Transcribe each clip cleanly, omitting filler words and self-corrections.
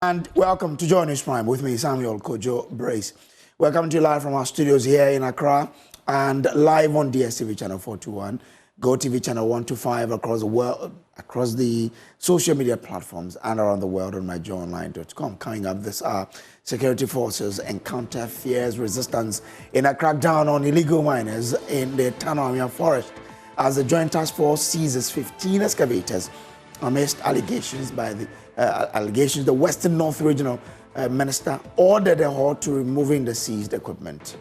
And welcome to JoyNews Prime with me, Samuel Kojo Brace. Welcome to you live from our studios here in Accra and live on DSTV channel 421, GoTV channel 125 across the world, across the social media platforms and around the world on myjoyonline.com. Coming up this hour, security forces encounter fierce resistance in a crackdown on illegal miners in the Tano Anwia Forest as the Joint Task Force seizes 15 excavators amidst allegations the Western North Regional Minister ordered a halt to removing the seized equipment.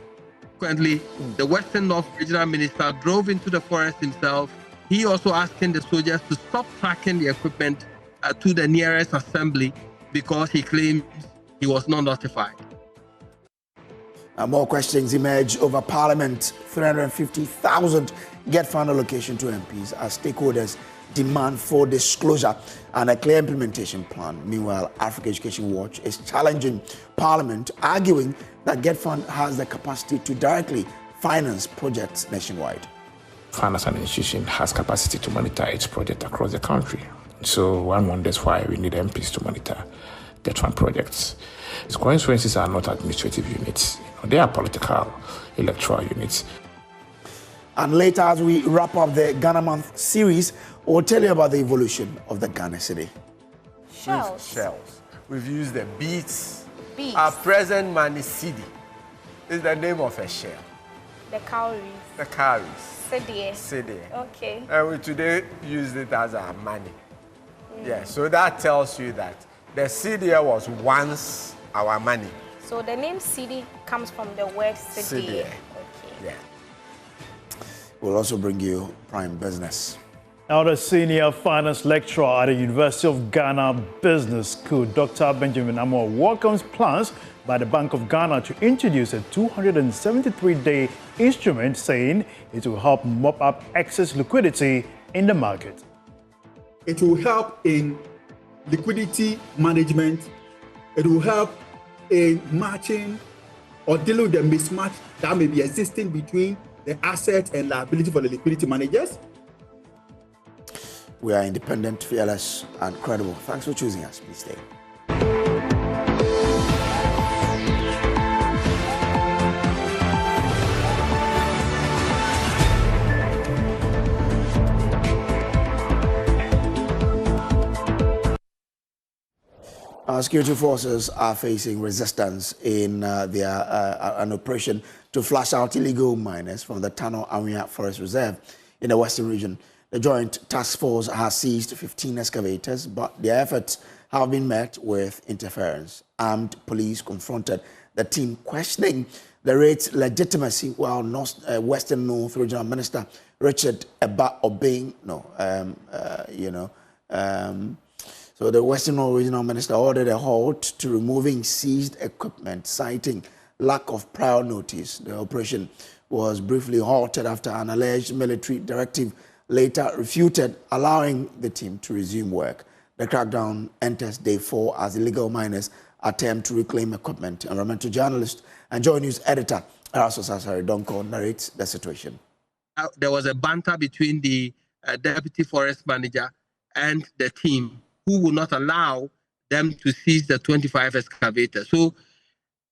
Currently, the Western North Regional Minister drove into the forest himself. He also asking the soldiers to stop tracking the equipment to the nearest assembly because he claims he was not notified. More questions emerge over Parliament 350,000 Getfund allocation to MPs as stakeholders demand for disclosure and a clear implementation plan. Meanwhile, Africa Education Watch is challenging Parliament, arguing that Getfund has the capacity to directly finance projects nationwide. Fund as an institution has capacity to monitor its project across the country. So one wonders why we need MPs to monitor Getfund projects. Its constituencies are not administrative units. They are political electoral units. And later, as we wrap up the Ghana Month series, we'll tell you about the evolution of the Ghana city. Shells. We've used the beads. Our present money cedi is the name of a shell. The cowries. The cowries. Cedi. Okay. And we today used it as our money. Yeah, so that tells you that the cedi was once our money. So the name cedi comes from the word cedi. Okay. Yeah. We'll also bring you Prime Business. Now, the senior finance lecturer at the University of Ghana Business School, Dr. Benjamin Amor, welcomes plans by the Bank of Ghana to introduce a 273-day instrument, saying it will help mop up excess liquidity in the market. It will help in liquidity management. It will help in matching or dealing with the mismatch that may be existing between the asset and liability for the liquidity managers. We are independent, fearless, and credible. Thanks for choosing us. Please stay. Our security forces are facing resistance in an operation to flush out illegal miners from the Tano Anwia Forest Reserve in the Western region. The Joint Task Force has seized 15 excavators, but their efforts have been met with interference. Armed police confronted the team, questioning the raid's legitimacy, while Western North Regional Minister Richard Eba obeying. So the Western North Regional Minister ordered a halt to removing seized equipment, citing lack of prior notice. The operation was briefly halted after an alleged military directive later refuted, allowing the team to resume work. The crackdown enters day 4 as illegal miners attempt to reclaim equipment. Environmental journalist and JoyNews editor Eraso Sasari Donko narrates the situation. There was a banter between the deputy forest manager and the team, who would not allow them to seize the 25 excavators. So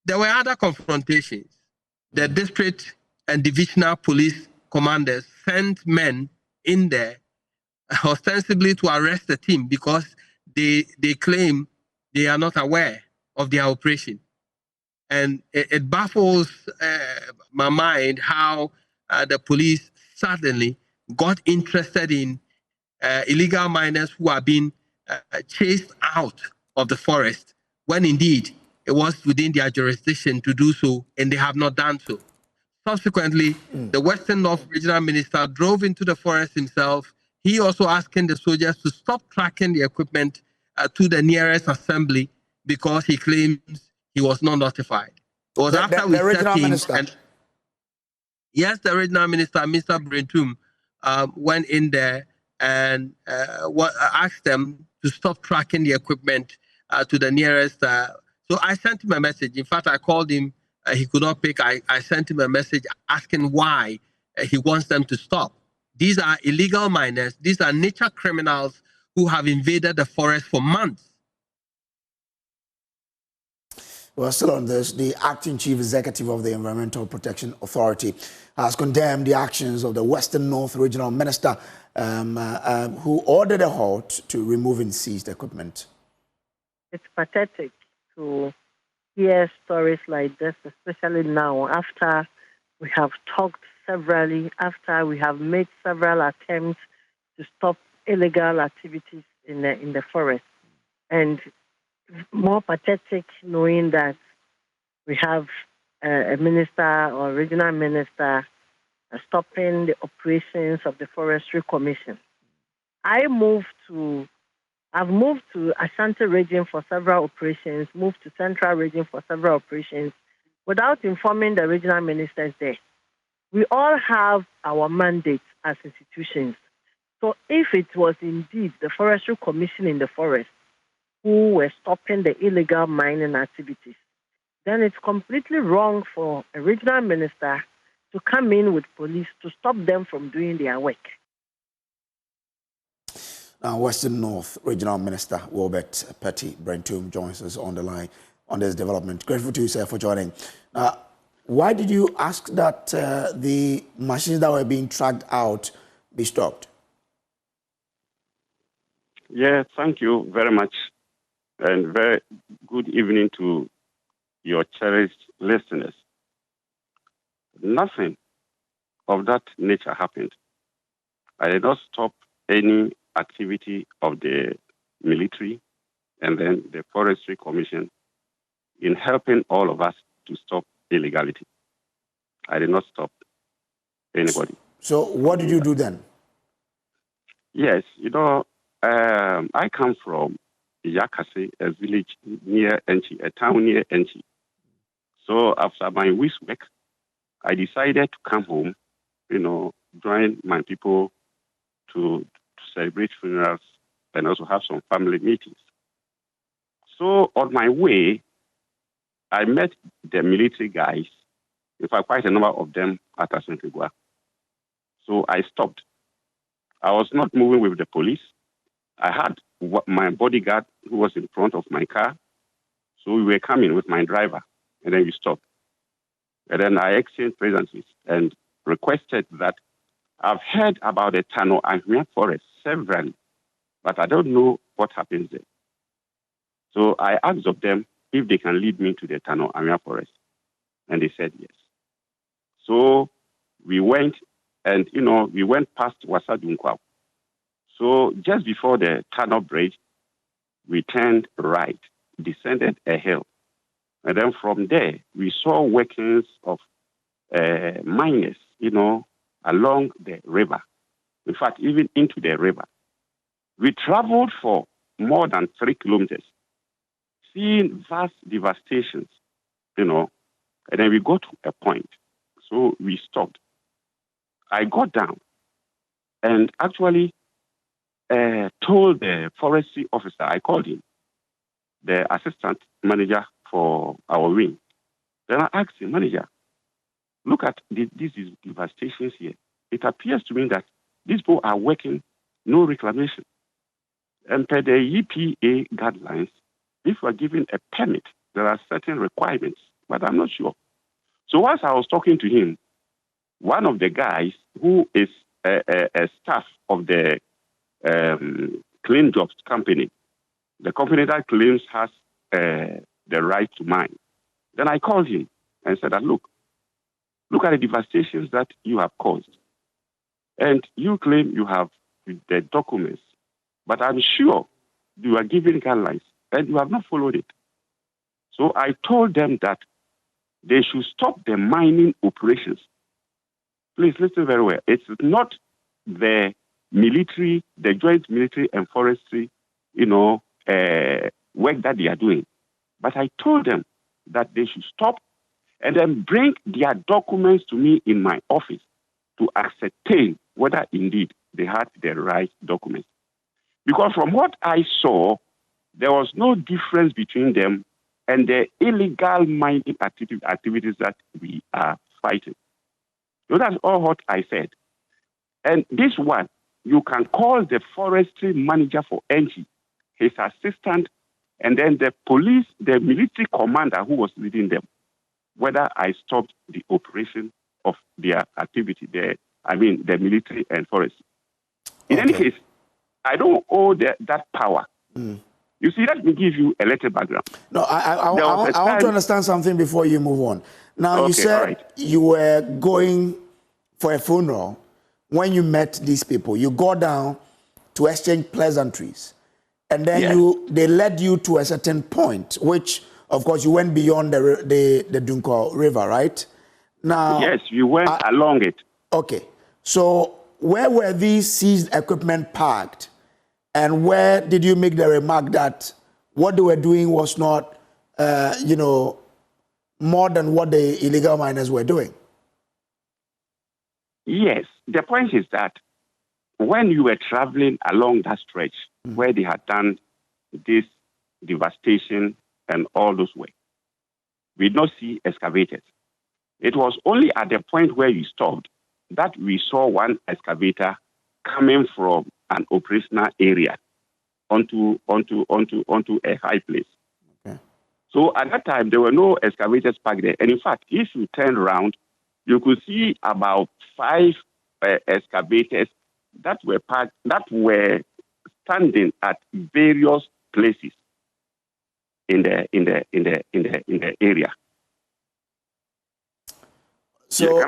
there were other confrontations. The district and divisional police commanders sent men in there ostensibly to arrest the team because they claim they are not aware of their operation. And it baffles my mind how the police suddenly got interested in illegal miners who are being chased out of the forest, when indeed it was within their jurisdiction to do so, and they have not done so. Subsequently, the Western North Regional Minister drove into the forest himself. He also asking the soldiers to stop tracking the equipment to the nearest assembly because he claims he was not notified. It was after we stepped in, and yes, the Regional Minister, Mr. Brentum, went in there and asked them to stop tracking the equipment to the nearest. So I sent him a message. In fact, I called him. He could not pick. I sent him a message asking why he wants them to stop. These are illegal miners. These are nature criminals who have invaded the forest for months. Well, still on this, the acting chief executive of the Environmental Protection Authority has condemned the actions of the Western North Regional Minister who ordered a halt to removing seized equipment. It's pathetic to hear stories like this, especially now after we have talked severally, after we have made several attempts to stop illegal activities in the forest. And more pathetic knowing that we have a minister or regional minister stopping the operations of the Forestry Commission. I've moved to Ashanti region for several operations, moved to Central region for several operations, without informing the regional ministers there. We all have our mandates as institutions. So if it was indeed the Forestry Commission in the forest who were stopping the illegal mining activities, then it's completely wrong for a regional minister to come in with police to stop them from doing their work. Now, Western North Regional Minister Wilbert Petty Brentum joins us on the line on this development. Grateful to you, sir, for joining. Why did you ask that the machines that were being tracked out be stopped? Yeah, thank you very much. And very good evening to your cherished listeners. Nothing of that nature happened. I did not stop any activity of the military and then the Forestry Commission in helping all of us to stop illegality. I did not stop anybody. So what did you do then? Yes, I come from Yakase, a village near Enchi, a town near Enchi. So after my week's work, I decided to come home, join my people to celebrate funerals and also have some family meetings. So on my way, I met the military guys, in fact, quite a number of them at Asankigwa. So I stopped. I was not moving with the police. I had my bodyguard who was in front of my car. So we were coming with my driver, and then we stopped. And then I exchanged pleasantries and requested that I've heard about the Tano Anwia Forest severally, but I don't know what happens there. So I asked of them if they can lead me to the Tano Anwia Forest, and they said yes. So we went, and we went past Wasadunkwa. So just before the Tano Bridge, we turned right, descended a hill. And then from there, we saw workings of miners, along the river. In fact, even into the river. We traveled for more than 3 kilometers, seeing vast devastations, and then we got to a point. So we stopped. I got down and actually told the forestry officer, I called him, the assistant manager for our wing. Then I asked the manager, look at these devastations here. It appears to me that these people are working no reclamation. And per the EPA guidelines, if we are given a permit, there are certain requirements, but I'm not sure. So once I was talking to him, one of the guys who is a staff of the Clean Jobs company, the company that claims has the right to mine. Then I called him and said, look at the devastations that you have caused. And you claim you have the documents, but I'm sure you are given guidelines and you have not followed it. So I told them that they should stop the mining operations. Please listen very well. It's not the military, the joint military and forestry, work that they are doing. But I told them that they should stop and then bring their documents to me in my office to ascertain whether indeed they had the right documents. Because from what I saw, there was no difference between them and the illegal mining activities that we are fighting. So that's all what I said. And this one, you can call the forestry manager for NG, his assistant, And then the police, the military commander who was leading them, whether I stopped the operation of their activity, the military and forest. In any case, I don't owe that power. You see, let me give you a little background. No, I want to understand something before you move on. Now, you said you were going for a funeral. When you met these people, you go down to exchange pleasantries. And then they led you to a certain point, which, of course, you went beyond the Dunko River, right? Now, yes, you went along it. Okay. So where were these seized equipment parked? And where did you make the remark that what they were doing was not, more than what the illegal miners were doing? Yes. The point is that when you were traveling along that stretch where they had done this devastation and all those way, we did not see excavators. It was only at the point where you stopped that we saw one excavator coming from an operational area onto a high place. Okay. So at that time, there were no excavators parked there. And in fact, if you turn around, you could see about 5 excavators that were parked, that were standing at various places in the area. So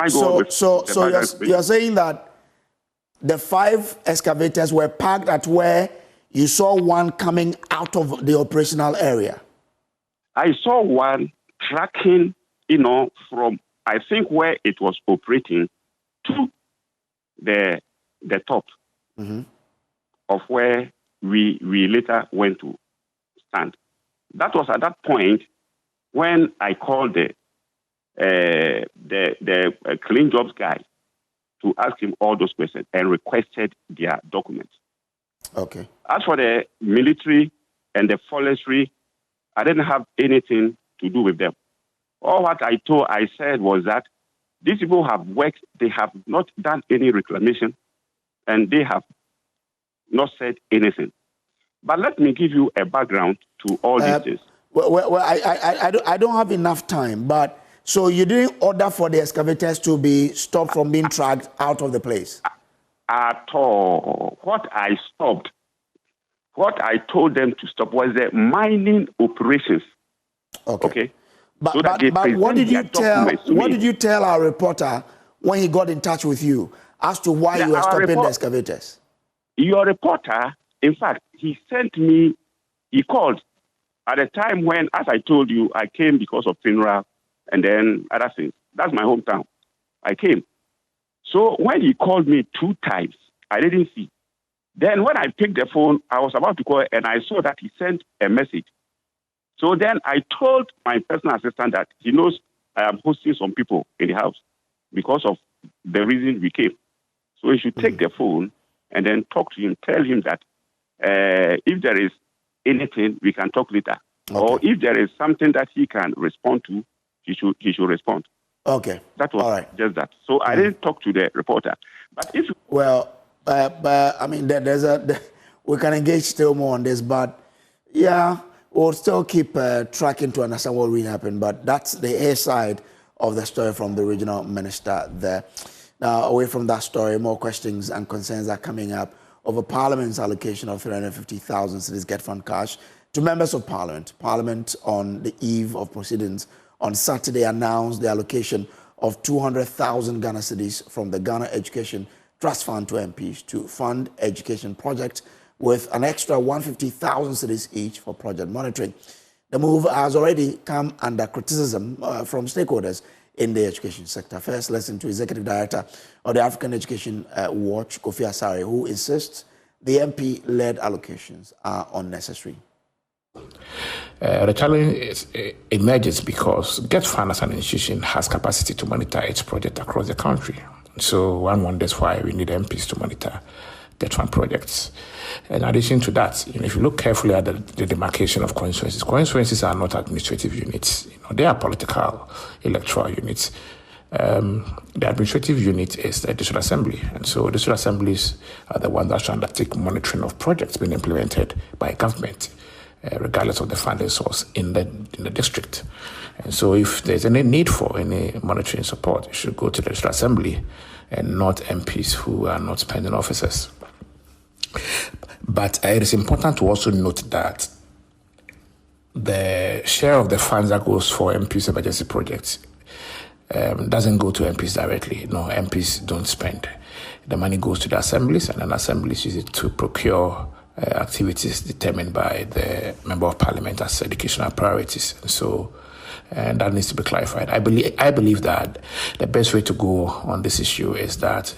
you're saying that the 5 excavators were parked at where you saw one coming out of the operational area? I saw one tracking, from I think where it was operating to the top of where we later went to stand. That was at that point when I called the clean jobs guy to ask him all those questions and requested their documents. Okay. As for the military and the forestry, I didn't have anything to do with them. All what I said was that these people have worked, they have not done any reclamation, and they have not said anything. But let me give you a background to all these things. Well, I don't have enough time, but so you didn't order for the excavators to be stopped from being dragged out of the place? At all. What I told them to stop was the mining operations. Okay. But what did you tell our reporter when he got in touch with you as to why you were stopping the excavators? Your reporter, in fact, he called at the time when, as I told you, I came because of funeral and then other things. That's my hometown. I came. So when he called me 2 times, I didn't see. Then when I picked the phone, I was about to call and I saw that he sent a message. So then I told my personal assistant that he knows I am hosting some people in the house because of the reason we came. So he should take the phone and then talk to him, tell him that if there is anything, we can talk later. Okay. Or if there is something that he can respond to, he should respond. Okay. That was just that. So I didn't talk to the reporter. But if I mean, we can engage still more on this, but yeah, we'll still keep tracking to understand what really happened. But that's the A side of the story from the regional minister there. Now, away from that story, more questions and concerns are coming up over Parliament's allocation of 350,000 cedis Getfund cash to members of Parliament. Parliament, on the eve of proceedings on Saturday, announced the allocation of 200,000 Ghana cedis from the Ghana Education Trust Fund to MPs to fund education projects, with an extra 150,000 cedis each for project monitoring. The move has already come under criticism from stakeholders in the education sector. First, listen to Executive Director of the African Education Watch, Kofi Asare, who insists the MP-led allocations are unnecessary. The challenge emerges because Getfund as an institution has capacity to monitor its project across the country. So one wonders why we need MPs to monitor Getfund projects. In addition to that, if you look carefully at the demarcation of constituencies are not administrative units. They are political electoral units. The administrative unit is the district assembly, and so district assemblies are the ones that should undertake monitoring of projects being implemented by government. regardless of the funding source in the district. And so if there's any need for any monetary support, it should go to the District Assembly and not MPs who are not spending officers. But it is important to also note that the share of the funds that goes for MPs emergency projects doesn't go to MPs directly. No, MPs don't spend. The money goes to the assemblies, and then assemblies use it to procure activities determined by the Member of Parliament as educational priorities. So that needs to be clarified. I believe that the best way to go on this issue is that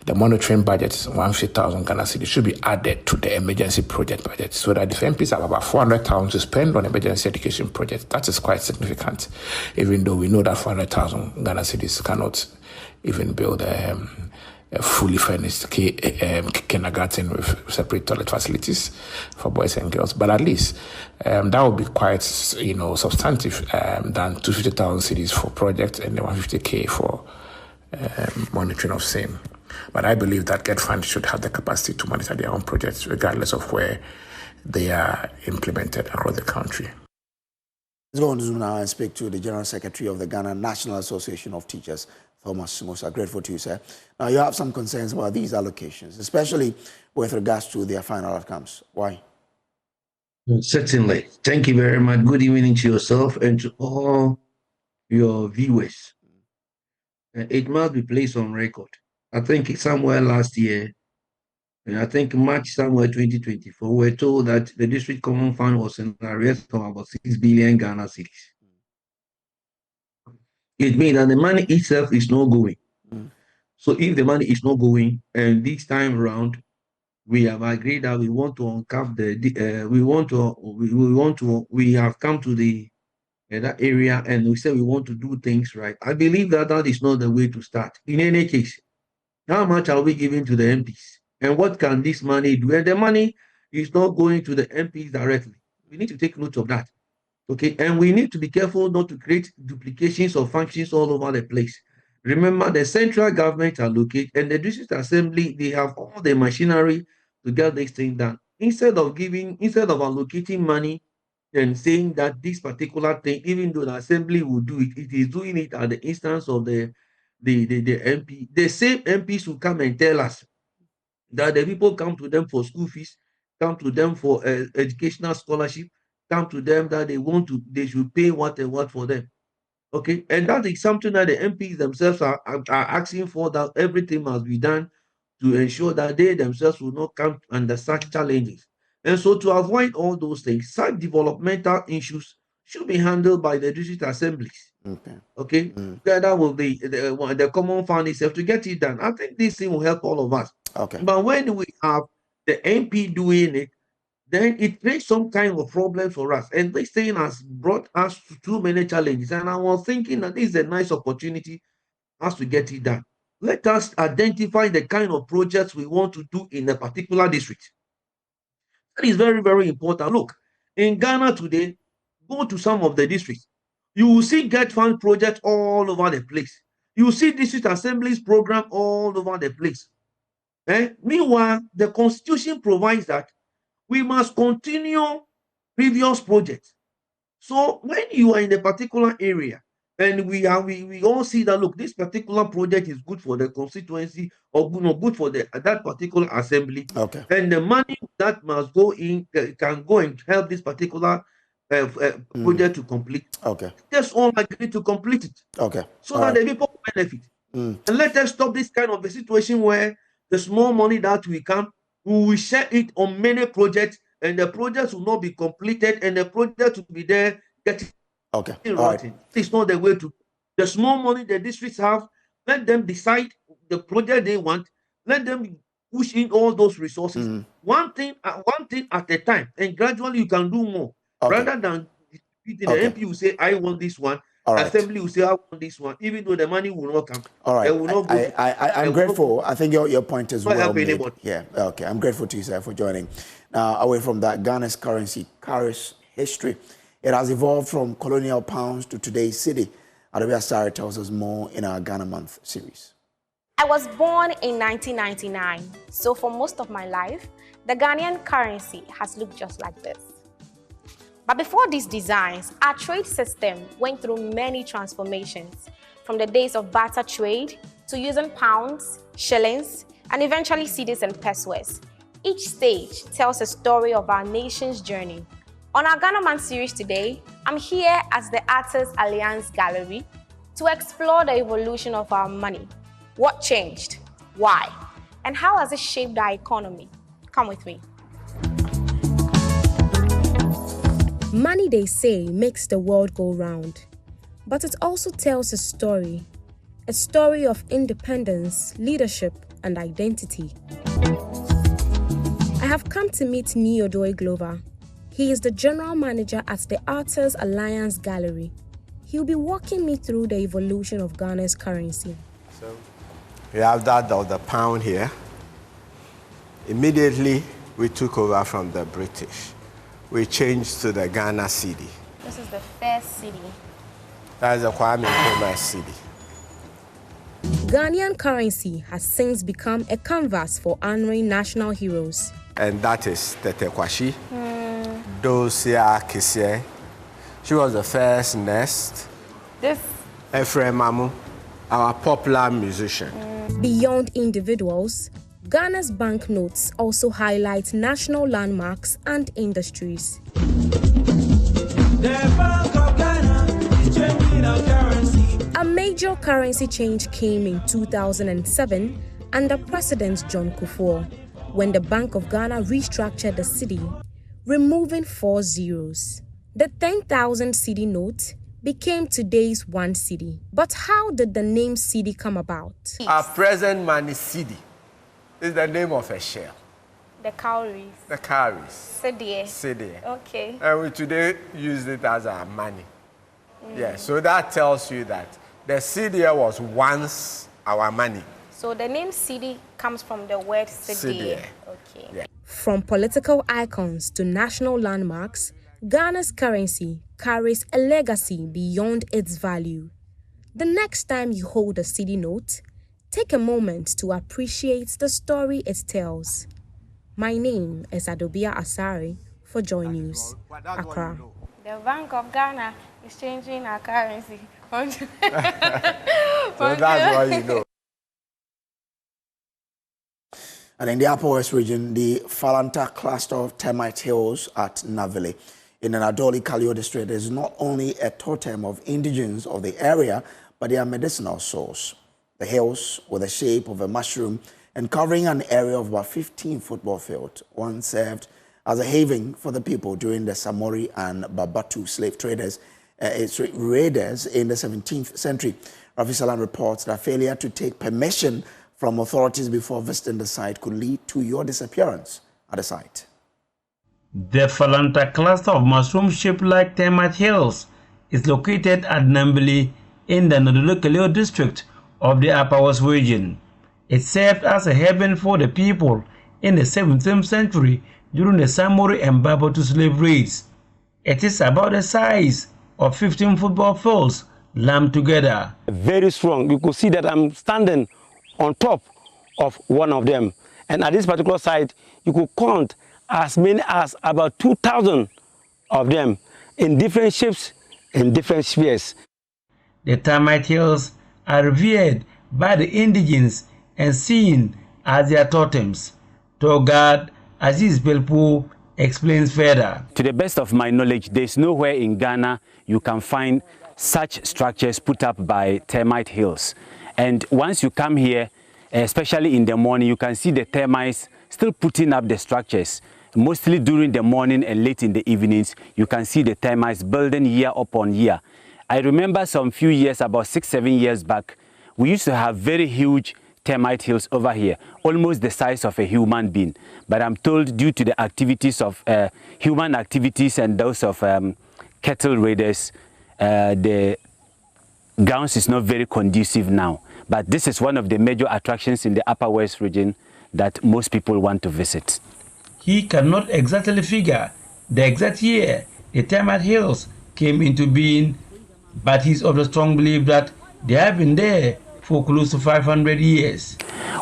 the monitoring budget, 150,000 Ghana cedis, should be added to the emergency project budget, so that if MPs have about 400,000 to spend on emergency education projects, that is quite significant, even though we know that 400,000 Ghana cedis cannot even build a fully furnished kindergarten with separate toilet facilities for boys and girls. But at least that would be quite, substantive than 250,000 cedis for projects and the 150K for monitoring of same. But I believe that Getfund should have the capacity to monitor their own projects regardless of where they are implemented across the country. Let's go on to Zoom now and speak to the General Secretary of the Ghana National Association of Teachers, Thomas Musa. Grateful to you, sir. Now, you have some concerns about these allocations, especially with regards to their final outcomes. Why? Certainly. Thank you very much. Good evening to yourself and to all your viewers. It must be placed on record. I think somewhere last year, and I think March somewhere 2024, we're told that the District Common Fund was in arrears of about 6 billion Ghana cedis. It means that the money itself is not going. So if the money is not going, and this time around, we have agreed that we want to uncap we have come to that area, and we say we want to do things right. I believe that is not the way to start. In any case, how much are we giving to the MPs? And what can this money do? And the money is not going to the MPs directly. We need to take note of that. Okay, and we need to be careful not to create duplications of functions all over the place. Remember, the central government allocate, and the district assembly, they have all the machinery to get this thing done. Instead of allocating money and saying that this particular thing, even though the assembly will do it, it is doing it at the instance of the MP. The same MPs will come and tell us that the people come to them for school fees, come to them for educational scholarship, come to them that they should pay what and what for them. Okay, and that is something that the MPs themselves are asking for, that everything must be done to ensure that they themselves will not come under such challenges. And so to avoid all those things, such developmental issues should be handled by the district assemblies. Okay, together with the common fund itself to get it done. I think this thing will help all of us. Okay. But when we have the MP doing it, then it creates some kind of problem for us. And this thing has brought us to too many challenges. And I was thinking that this is a nice opportunity for us to get it done. Let us identify the kind of projects we want to do in a particular district. That is very, very important. Look, in Ghana today, go to some of the districts. You will see Getfund projects all over the place. You will see district assemblies program all over the place. Meanwhile, the Constitution provides that we must continue previous projects. So when you are in a particular area and we all see that, look, this particular project is good for the constituency or good for that particular assembly, okay, and the money that must go in can go and help this particular project to complete. Okay. Just all agree to complete it. Okay. So all that the people benefit. And let us stop this kind of a situation where the small money that we will share it on many projects, and the projects will not be completed, and the project will be there getting rotten. It's not the way to. The small money the districts have, let them decide the project they want. Let them push in all those resources. One thing at a time, and gradually you can do more. Rather than the MP will say, I want this one. Assembly will say, I want this one, even though the money will not come. All right. Will not I'm grateful. I think your point is well made. Yeah. Okay. I'm grateful to you, sir, for joining. Now, away from that, Ghana's currency carries history. It has evolved from colonial pounds to today's cedi. Adobia Sari tells us more in our Ghana Month series. I was born in 1999, so for most of my life, the Ghanaian currency has looked just like this. But before these designs, our trade system went through many transformations, from the days of barter trade to using pounds, shillings, and eventually cedis and pesos. Each stage tells a story of our nation's journey. On our Ghana Man series today, I'm here at the Artists Alliance Gallery to explore the evolution of our money. What changed? Why? And how has it shaped our economy? Come with me. Money, they say, makes the world go round. But it also tells a story of independence, leadership, and identity. I have come to meet Neodoy Glover. He is the general manager at the Artists Alliance Gallery. He'll be walking me through the evolution of Ghana's currency. So we have that of the pound here. Immediately, we took over from the British. We changed to the Ghana cedi. This is the first cedi. That is the Kwame Nkrumah cedi. Ghanaian currency has since become a canvas for honoring national heroes. And that is Tete Kwashi, Dosia Kisye. She was the first nest. This Ephraim Mamu, our popular musician. Beyond individuals, Ghana's banknotes also highlight national landmarks and industries. The Bank of Ghana is changing our currency. A major currency change came in 2007 under President John Kufuor, when the Bank of Ghana restructured the cedi, removing 4 zeros. The 10,000 cedi note became today's 1 cedi. But how did the name cedi come about? Our present money cedi is the name of a shell. The cowries. The cowries. Cedi. Cedi. Okay. And we today use it as our money. Yeah, so that tells you that the cedi was once our money. So the name cedi comes from the word cedi. Okay. Yeah. From political icons to national landmarks, Ghana's currency carries a legacy beyond its value. The next time you hold a cedi note, take a moment to appreciate the story it tells. My name is Adobia Asari for JoyNews, Accra. The Bank of Ghana is changing our currency. So that's what you know. And in the Upper West region, the Falanta cluster of Termite Hills at Navili in an Adoli Kalio district is not only a totem of indigents of the area, but their medicinal source. The hills, with the shape of a mushroom and covering an area of about 15 football fields, once served as a haven for the people during the Samori and Babatu slave raiders in the 17th century. Rafi Salam reports that failure to take permission from authorities before visiting the site could lead to your disappearance at the site. The Falanta cluster of mushroom-shaped like Termite Hills is located at Nambili in the Nodolokeleo district of the Upper West region. It served as a haven for the people in the 17th century during the Samori and Babatu slave raids. It is about the size of 15 football fields lumped together. Very strong. You could see that I'm standing on top of one of them. And at this particular site, you could count as many as about 2,000 of them in different shapes and different spheres. The Termite Hills are revered by the indigents and seen as their totems. Tour guide Aziz Belpo explains further. To the best of my knowledge, there's nowhere in Ghana you can find such structures put up by Termite Hills. And once you come here, especially in the morning, you can see the termites still putting up the structures. Mostly during the morning and late in the evenings, you can see the termites building year upon year. I remember some few years, about 6-7 years back, we used to have very huge termite hills over here, almost the size of a human being. But I'm told due to the activities of human activities and those of cattle raiders, the grounds is not very conducive now. But this is one of the major attractions in the Upper West region that most people want to visit. He cannot exactly figure the exact year the Termite Hills came into being, but he's of the strong belief that they have been there for close to 500 years.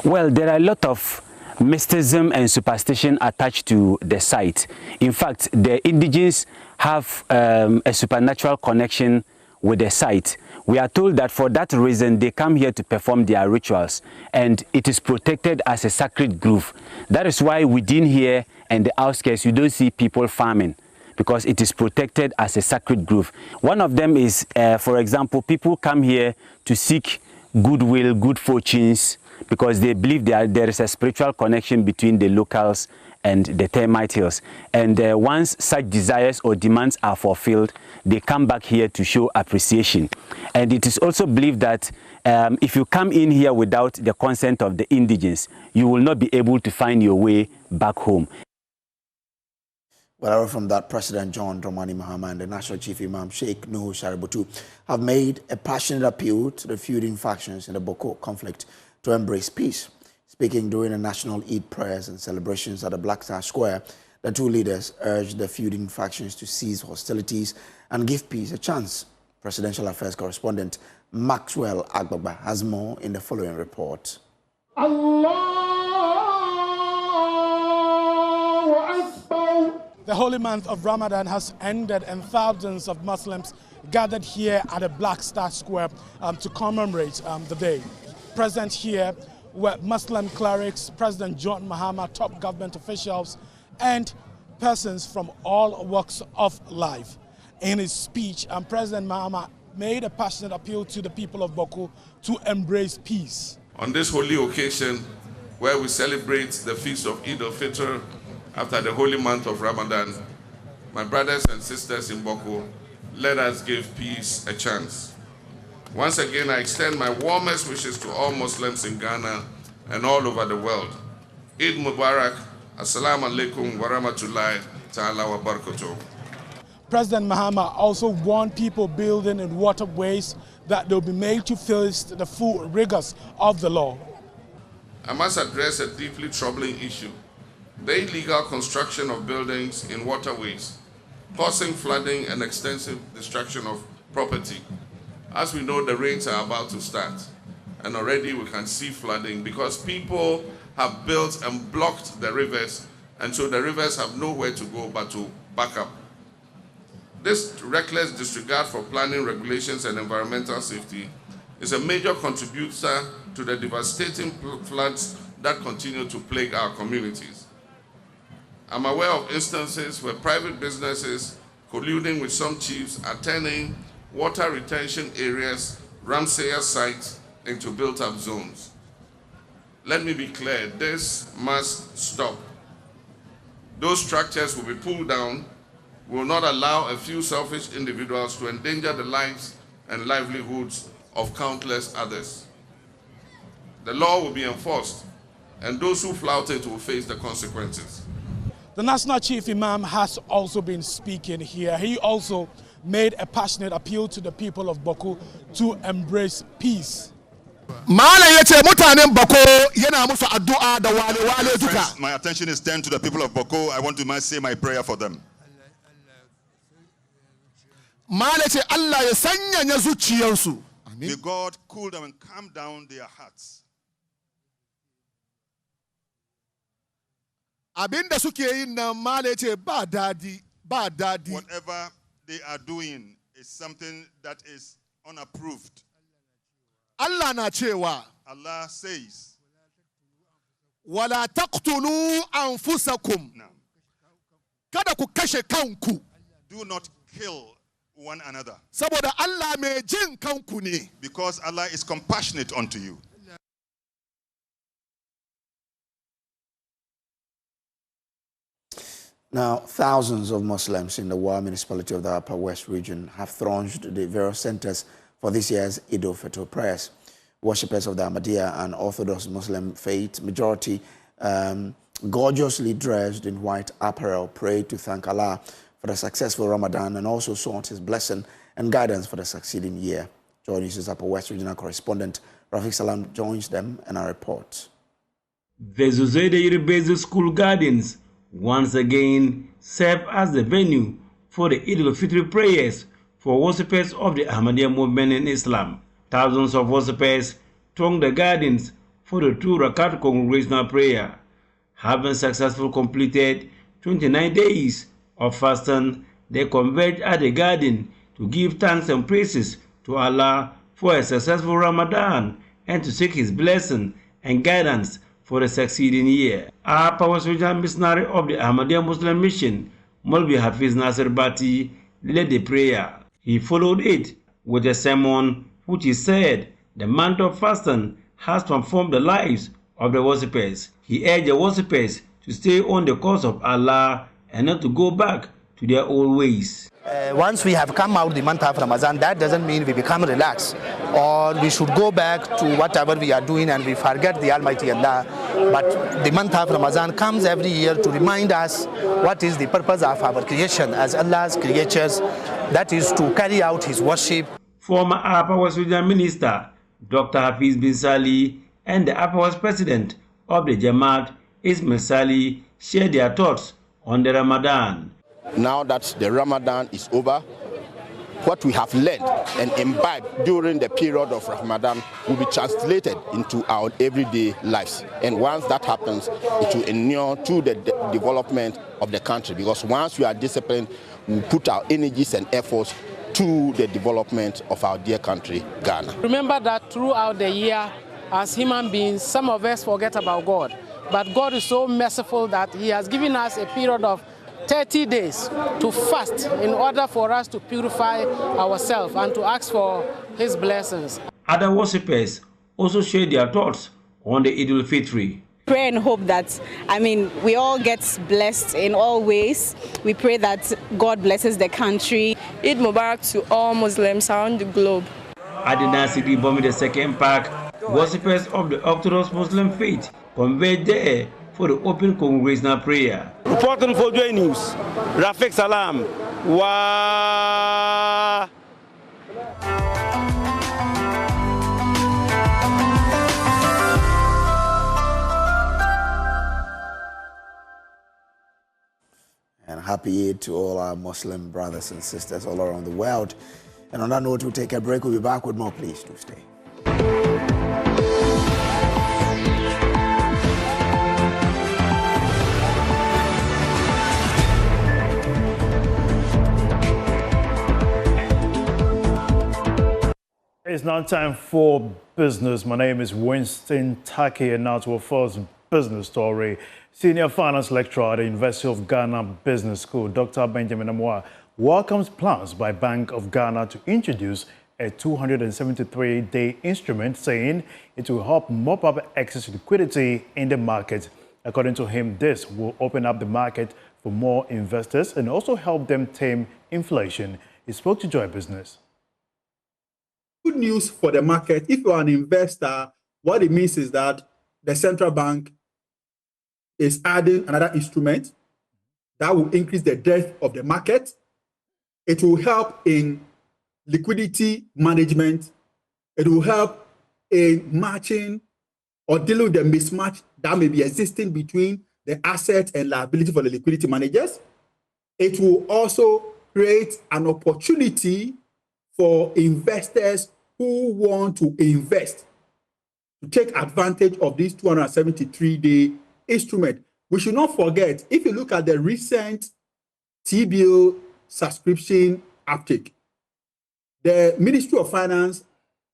Well, there are a lot of mysticism and superstition attached to the site. In fact, the indigenes have a supernatural connection with the site. We are told that for that reason they come here to perform their rituals, and it is protected as a sacred grove. That is why within here and the outskirts you don't see people farming, because it is protected as a sacred grove. One of them is, for example, people come here to seek goodwill, good fortunes, because they believe there is a spiritual connection between the locals and the Termite Hills. And once such desires or demands are fulfilled, they come back here to show appreciation. And it is also believed that if you come in here without the consent of the indigenes, you will not be able to find your way back home. Well, from that, President John Dramani Mahama and the National Chief Imam Sheikh Nuhu Shaributu have made a passionate appeal to the feuding factions in the Boko conflict to embrace peace. Speaking during the national Eid prayers and celebrations at the Black Star Square, the two leaders urged the feuding factions to cease hostilities and give peace a chance. Presidential Affairs correspondent Maxwell Agbagba has more in the following report. The holy month of Ramadan has ended, and thousands of Muslims gathered here at the Black Star Square to commemorate the day. Present here were Muslim clerics, President John Mahama, top government officials, and persons from all walks of life. In his speech, President Mahama made a passionate appeal to the people of Boko to embrace peace. On this holy occasion, where we celebrate the feast of Eid-ul-Fitr after the holy month of Ramadan, my brothers and sisters in Boko, let us give peace a chance. Once again, I extend my warmest wishes to all Muslims in Ghana and all over the world. Eid Mubarak, Assalamu alaikum wa rahmatullahi ta'ala wa barakatuh. President Mahama also warned people building in waterways that they'll be made to face the full rigors of the law. I must address a deeply troubling issue: the illegal construction of buildings in waterways, causing flooding and extensive destruction of property. As we know, the rains are about to start, and already we can see flooding because people have built and blocked the rivers, and so the rivers have nowhere to go but to back up. This reckless disregard for planning regulations and environmental safety is a major contributor to the devastating floods that continue to plague our communities. I'm aware of instances where private businesses, colluding with some chiefs, are turning water retention areas, Ramsey sites, into built-up zones. Let me be clear, this must stop. Those structures will be pulled down. We will not allow a few selfish individuals to endanger the lives and livelihoods of countless others. The law will be enforced, and those who flout it will face the consequences. The National Chief Imam has also been speaking here. He also made a passionate appeal to the people of Boko to embrace peace. My attention is turned to the people of Boko. I want to say my prayer for them. May God cool them and calm down their hearts. Whatever they are doing is something that is unapproved. Allah says, "Wala taqtulu anfusakum." Do not kill one another. Because Allah is compassionate unto you. Now, thousands of Muslims in the Wa municipality of the Upper West region have thronged the various centers for this year's Eid-ul-Fitr prayers. Worshippers of the Ahmadiyya and Orthodox Muslim faith majority, gorgeously dressed in white apparel, prayed to thank Allah for the successful Ramadan and also sought his blessing and guidance for the succeeding year. JoyNews Upper West regional correspondent Rafiq Salam joins them in our report. The Zuzede Yuribezu School Gardens once again serve as the venue for the Eid-ul-Fitr prayers for worshippers of the Ahmadiyya movement in Islam. Thousands of worshippers thronged the gardens for the 2 Rakat congregational prayer, having successfully completed 29 days of fasting they converge at the garden to give thanks and praises to Allah for a successful Ramadan and to seek His blessing and guidance for the succeeding year. Our Power Soldier missionary of the Ahmadiyya Muslim Mission, Maulvi Hafiz Nasir Bati, led the prayer. He followed it with a sermon which he said the month of fasting has transformed the lives of the worshippers. He urged the worshippers to stay on the course of Allah and not to go back to their old ways. Once we have come out the month of Ramadan, that doesn't mean we become relaxed or we should go back to whatever we are doing and we forget the Almighty Allah. But the month of Ramadan comes every year to remind us what is the purpose of our creation as Allah's creatures, that is to carry out His worship. Former Upper Soldier Minister Dr. Hafiz bin Sali and the Upper President of the Jamaat, Ismail Sali, shared their thoughts on the Ramadan. Now that the Ramadan is over, what we have learned and imbibed during the period of Ramadan will be translated into our everyday lives. And once that happens, it will inure to the development of the country. Because once we are disciplined, we put our energies and efforts to the development of our dear country, Ghana. Remember that throughout the year, as human beings, some of us forget about God. But God is so merciful that He has given us a period of 30 days to fast in order for us to purify ourselves and to ask for His blessings. Other worshippers also shared their thoughts on the Eid-ul-Fitr. Pray and hope that, we all get blessed in all ways. We pray that God blesses the country. Eid Mubarak to all Muslims around the globe. At the Nasiri Bomi II Park, worshippers of the Orthodox Muslim faith converged there for the open congregational prayer. Reporting for JoyNews, Rafik Salam. Wa. And happy Eid to all our Muslim brothers and sisters all around the world. And on that note, we'll take a break. We'll be back with more. Please do stay. It's now time for business. My name is Winston Taki, and now to our first business story. Senior finance lecturer at the University of Ghana Business School, Dr. Benjamin Amwa, welcomes plans by Bank of Ghana to introduce a 273-day instrument, saying it will help mop up excess liquidity in the market. According to him, this will open up the market for more investors and also help them tame inflation. He spoke to Joy Business. Good news for the market. If you are an investor, what it means is that the central bank is adding another instrument that will increase the depth of the market. It will help in liquidity management. It will help in matching or dealing with the mismatch that may be existing between the asset and liability for the liquidity managers. It will also create an opportunity for investors who want to invest to take advantage of this 273-day instrument. We should not forget, if you look at the recent T-bill subscription uptake, the Ministry of Finance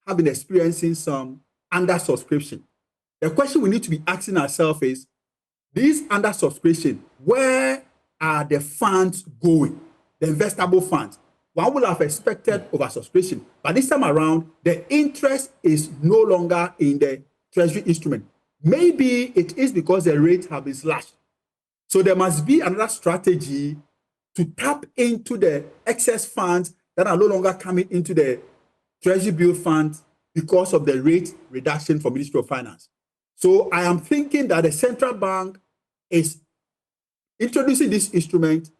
have been experiencing some under-subscription. The question we need to be asking ourselves is, this under-subscription, where are the funds going? The investable funds. One would have expected oversubscription, but this time around, the interest is no longer in the treasury instrument. Maybe it is because the rates have been slashed. So there must be another strategy to tap into the excess funds that are no longer coming into the treasury bill fund because of the rate reduction from Ministry of Finance. So I am thinking that the central bank is introducing this instrument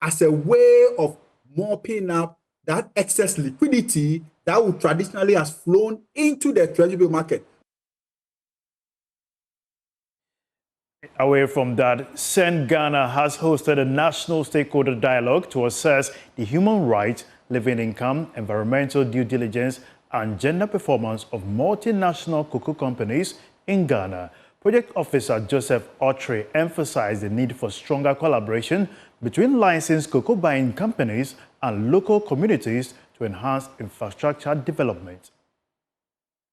as a way of mopping up that excess liquidity that would traditionally has flown into the treasury bill market. Away from that, Send Ghana has hosted a national stakeholder dialogue to assess the human rights, living income, environmental due diligence, and gender performance of multinational cocoa companies in Ghana. Project Officer Joseph Autry emphasized the need for stronger collaboration between licensed cocoa buying companies and local communities to enhance infrastructure development.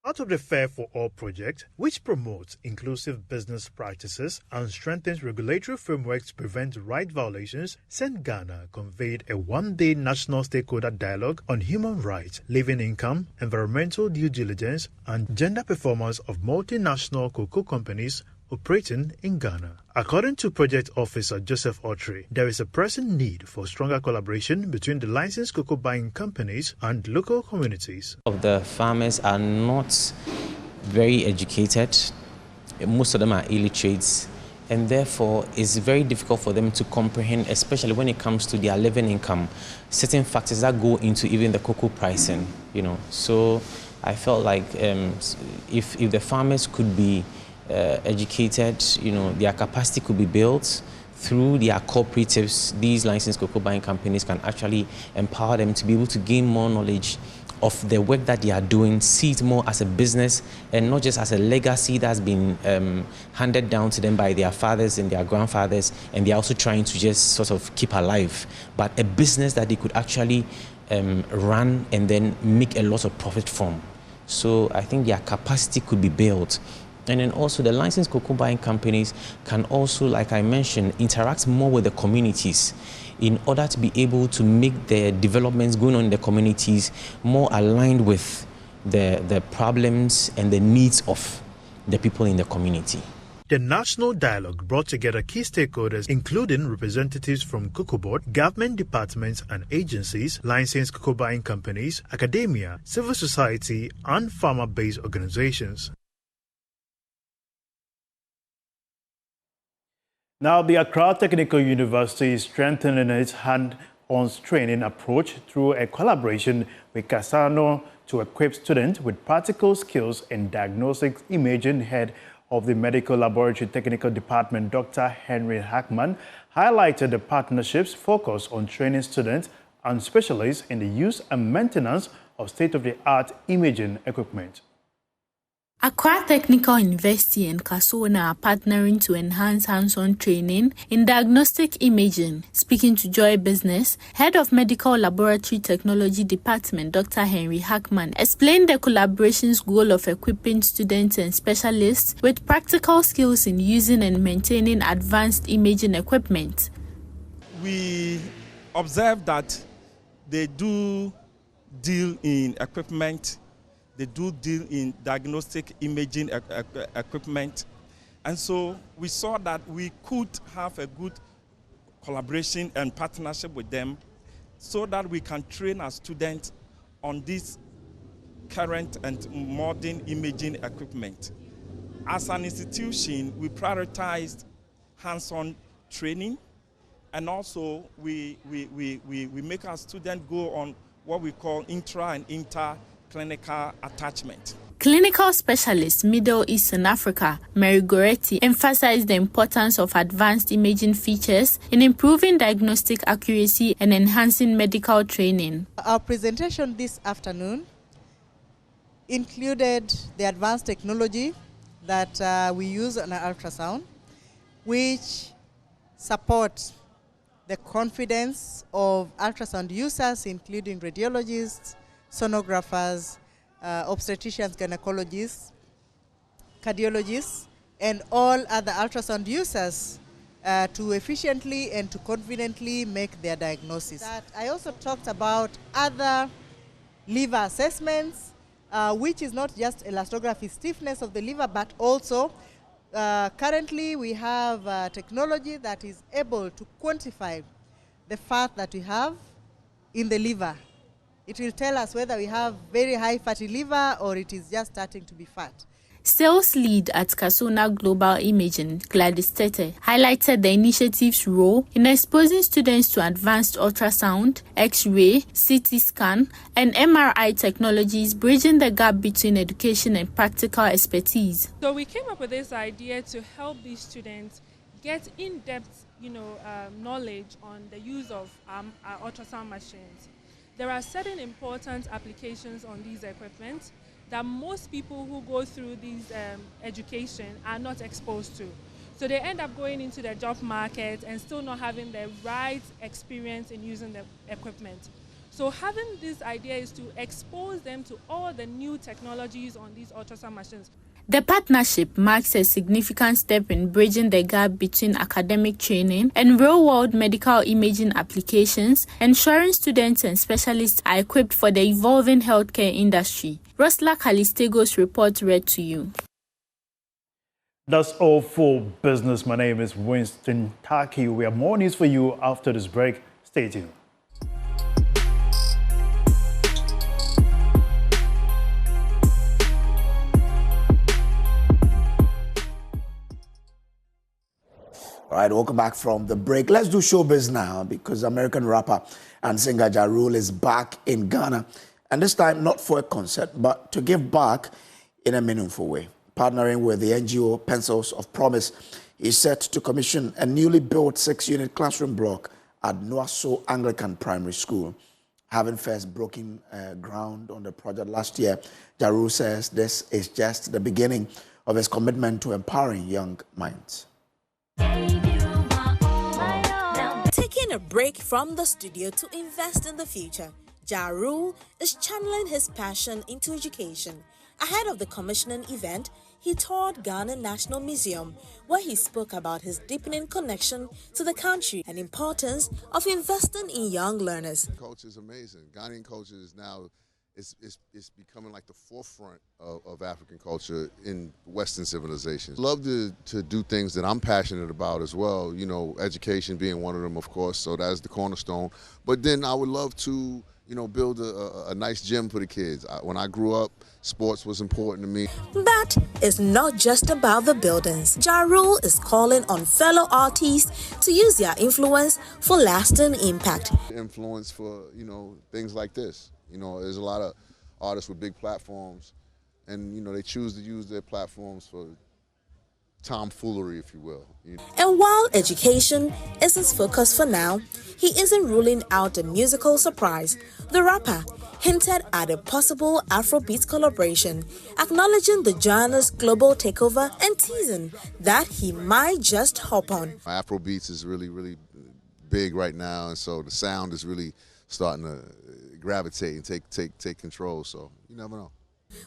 Part of the Fair for All project, which promotes inclusive business practices and strengthens regulatory frameworks to prevent right violations, Send Ghana conveyed a one-day national stakeholder dialogue on human rights, living income, environmental due diligence, and gender performance of multinational cocoa companies operating in Ghana. According to Project Officer Joseph Autry, there is a pressing need for stronger collaboration between the licensed cocoa buying companies and local communities. The farmers are not very educated. Most of them are illiterate, and therefore it's very difficult for them to comprehend, especially when it comes to their living income, certain factors that go into even the cocoa pricing. So I felt like if the farmers could be educated, their capacity could be built through their cooperatives. These licensed cocoa buying companies can actually empower them to be able to gain more knowledge of the work that they are doing, see it more as a business and not just as a legacy that's been handed down to them by their fathers and their grandfathers, and they're also trying to just sort of keep alive, but a business that they could actually run and then make a lot of profit from. So I think their capacity could be built. And then also the licensed cocoa buying companies can also, like I mentioned, interact more with the communities in order to be able to make the developments going on in the communities more aligned with the problems and the needs of the people in the community. The national dialogue brought together key stakeholders, including representatives from Cocoa Board, government departments and agencies, licensed cocoa buying companies, academia, civil society, and farmer-based organizations. Now, the Accra Technical University is strengthening its hand-on training approach through a collaboration with Casano to equip students with practical skills in diagnostic imaging. Head of the Medical Laboratory Technical Department, Dr. Henry Hackman, highlighted the partnership's focus on training students and specialists in the use and maintenance of state-of-the-art imaging equipment. Accra Technical University and Kasona are partnering to enhance hands-on training in diagnostic imaging. Speaking to Joy Business, Head of Medical Laboratory Technology Department, Dr. Henry Hackman, explained the collaboration's goal of equipping students and specialists with practical skills in using and maintaining advanced imaging equipment. We observe that they do deal in equipment. They do deal in diagnostic imaging equipment. And so we saw that we could have a good collaboration and partnership with them so that we can train our students on this current and modern imaging equipment. As an institution, we prioritized hands-on training, and also we make our students go on what we call intra and inter-clinical attachment. Clinical specialist Middle East and Africa, Mary Goretti, emphasized the importance of advanced imaging features in improving diagnostic accuracy and enhancing medical training. Our presentation this afternoon included the advanced technology that we use on our ultrasound, which supports the confidence of ultrasound users, including radiologists, sonographers, obstetricians, gynecologists, cardiologists, and all other ultrasound users to efficiently and to confidently make their diagnosis. I also talked about other liver assessments, which is not just elastography stiffness of the liver, but also currently we have technology that is able to quantify the fat that we have in the liver. It will tell us whether we have very high fatty liver or it is just starting to be fat. Sales lead at Kasona Global Imaging, Gladys Tete, highlighted the initiative's role in exposing students to advanced ultrasound, X-ray, CT scan, and MRI technologies, bridging the gap between education and practical expertise. So we came up with this idea to help these students get in-depth, knowledge on the use of our ultrasound machines. There are certain important applications on these equipment that most people who go through these education are not exposed to. So they end up going into the job market and still not having the right experience in using the equipment. So having this idea is to expose them to all the new technologies on these ultrasound machines. The partnership marks a significant step in bridging the gap between academic training and real-world medical imaging applications, ensuring students and specialists are equipped for the evolving healthcare industry. Rosla Kalistego's report read to you. That's all for business. My name is Winston Taki. We have more news for you after this break. Stay tuned. All right, welcome back from the break. Let's do showbiz now because American rapper and singer Ja Rule is back in Ghana. And this time not for a concert, but to give back in a meaningful way. Partnering with the NGO Pencils of Promise, he's set to commission a newly built 6-unit classroom block at Noaso Anglican Primary School. Having first broken ground on the project last year, Ja Rule says this is just the beginning of his commitment to empowering young minds. Taking a break from the studio to invest in the future, Ja Rule is channeling his passion into education. Ahead of the commissioning event, he toured Ghana National Museum, where he spoke about his deepening connection to the country and importance of investing in young learners. Culture is amazing. Ghanaian culture is now it's becoming like the forefront of African culture in Western civilizations. Love to do things that I'm passionate about as well, you know, education being one of them, of course, so that's the cornerstone. But then I would love to, you know, build a nice gym for the kids. When I grew up, sports was important to me. But it's not just about the buildings. Ja Rule is calling on fellow artists to use their influence for lasting impact. Influence for, you know, things like this. You know, there's a lot of artists with big platforms, and, you know, they choose to use their platforms for tomfoolery, if you will. You know? And while education is his focus for now, he isn't ruling out a musical surprise. The rapper hinted at a possible Afrobeat collaboration, acknowledging the genre's global takeover and teasing that he might just hop on. Afrobeats is really, really big right now, and so the sound is really starting to gravitate and take control, so you never know.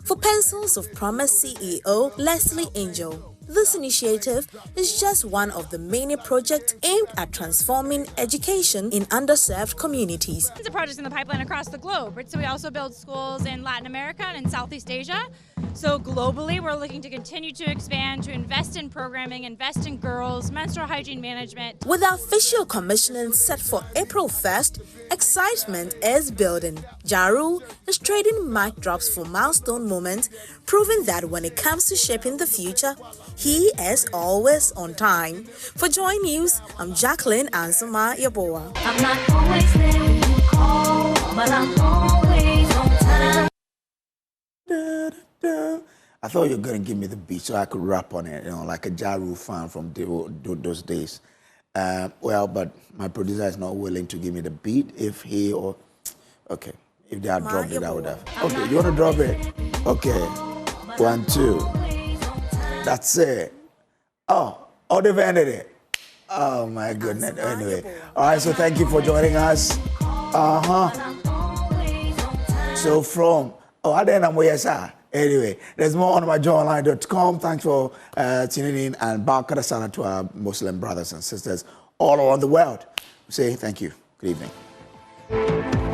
For Pencils of Promise CEO Leslie Angel, this initiative is just one of the many projects aimed at transforming education in underserved communities. Tons of projects in the pipeline across the globe, right? So we also build schools in Latin America and in Southeast Asia. So globally, we're looking to continue to expand, to invest in programming, invest in girls, menstrual hygiene management. With our official commissioning set for April 1st, excitement is building. Ja Rule is trading mic drops for milestone moments, proving that when it comes to shaping the future, he is always on time. For JoyNews, I'm Jacqueline Ansama Yaboa. I'm not always there when you call, but I'm always on time. I thought you were going to give me the beat so I could rap on it, you know, like a Ja Rule fan from those days. Well, but my producer is not willing to give me the beat. If he or... Okay, if they had dropped it, I would have. Okay, you want to drop it? Okay, 1, 2. That's it. Oh, they've ended it. Oh, my goodness. Anyway, all right, so thank you for joining us. So from... Oh, I didn't know where you are. Anyway, there's more on myjoyonline.com. Thanks for tuning in, and Barakah Salah to our Muslim brothers and sisters all around the world. Say thank you. Good evening.